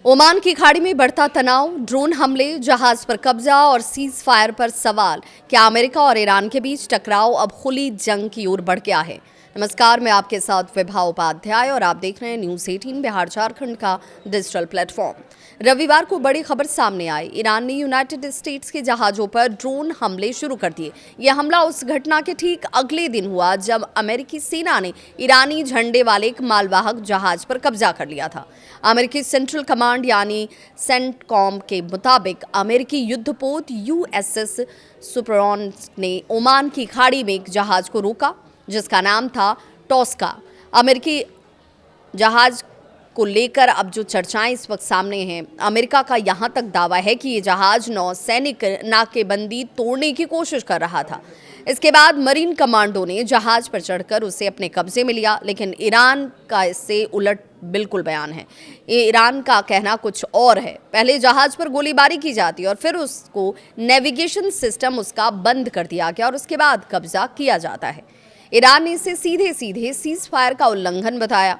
Oman की खाड़ी में बढ़ता तनाव, ड्रोन हमले, जहाज पर कब्जा और सीज फायर पर सवाल। क्या अमेरिका और ईरान के बीच टकराव अब खुली जंग की ओर बढ़ गया है? नमस्कार, मैं आपके साथ विभा उपाध्याय और आप देख रहे हैं न्यूज़ 18 बिहार झारखंड का डिजिटल प्लेटफॉर्म। रविवार को बड़ी खबर सामने आई। ईरान ने यूनाइटेड स्टेट्स के जहाज़ों पर ड्रोन हमले शुरू कर दिए। यह हमला उस घटना के ठीक अगले दिन हुआ जब अमेरिकी सेना ने ईरानी झंडे वाले एक मालवाहक जहाज पर कब्जा कर लिया था। अमेरिकी सेंट्रल कमांड यानी सेंटकॉम के मुताबिक अमेरिकी युद्धपोत USS सुपरॉन ने ओमान की खाड़ी में एक जहाज को रोका जिसका नाम था टॉस्का। अमेरिकी जहाज को लेकर अब जो चर्चाएं इस वक्त सामने हैं, अमेरिका का यहां तक दावा है कि ये जहाज नौसैनिक नाकेबंदी तोड़ने की कोशिश कर रहा था। इसके बाद मरीन कमांडो ने जहाज पर चढ़कर उसे अपने कब्जे में लिया, लेकिन ईरान का इससे उलट बिल्कुल बयान है। ईरान का कहना कुछ और है। पहले जहाज पर गोलीबारी की जाती और फिर उसको नेविगेशन सिस्टम उसका बंद कर दिया गया और उसके बाद कब्जा किया जाता है। ईरान ने इसे सीधे सीधे सीज फायर का उल्लंघन बताया।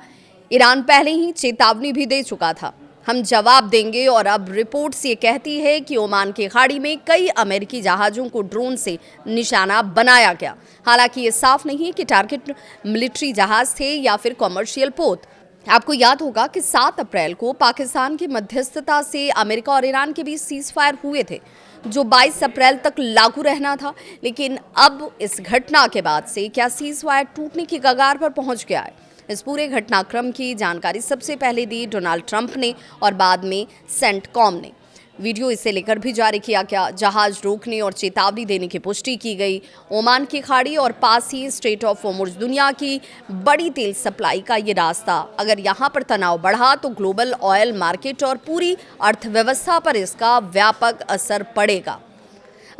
ईरान पहले ही चेतावनी भी दे चुका था, हम जवाब देंगे। और अब रिपोर्ट्स ये कहती है कि ओमान की खाड़ी में कई अमेरिकी जहाज़ों को ड्रोन से निशाना बनाया गया। हालांकि ये साफ नहीं है कि टारगेट मिलिट्री जहाज थे या फिर कमर्शियल पोत। आपको याद होगा कि 7 अप्रैल को पाकिस्तान की मध्यस्थता से अमेरिका और ईरान के बीच सीज फायर हुए थे, जो 22 अप्रैल तक लागू रहना था। लेकिन अब इस घटना के बाद से क्या सीज फायर टूटने की कगार पर पहुंच गया है? इस पूरे घटनाक्रम की जानकारी सबसे पहले दी डोनाल्ड ट्रंप ने और बाद में सेंटकॉम ने। वीडियो इसे लेकर भी जारी किया गया। जहाज रोकने और चेतावनी देने की पुष्टि की गई। ओमान की खाड़ी और पास ही स्ट्रेट ऑफ होर्मुज दुनिया की बड़ी तेल सप्लाई का ये रास्ता। अगर यहाँ पर तनाव बढ़ा तो ग्लोबल ऑयल मार्केट और पूरी अर्थव्यवस्था पर इसका व्यापक असर पड़ेगा।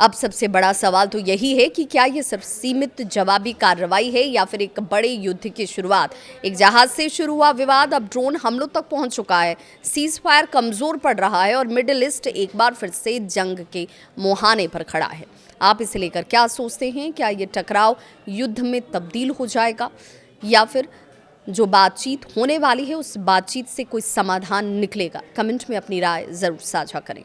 अब सबसे बड़ा सवाल तो यही है कि क्या ये सिर्फ सीमित जवाबी कार्रवाई है या फिर एक बड़े युद्ध की शुरुआत। एक जहाज से शुरू हुआ विवाद अब ड्रोन हमलों तक पहुंच चुका है। सीज फायर कमजोर पड़ रहा है और मिडिल ईस्ट एक बार फिर से जंग के मुहाने पर खड़ा है। आप इसे लेकर क्या सोचते हैं? क्या ये टकराव युद्ध में तब्दील हो जाएगा या फिर जो बातचीत होने वाली है उस बातचीत से कोई समाधान निकलेगा? कमेंट में अपनी राय जरूर साझा करें।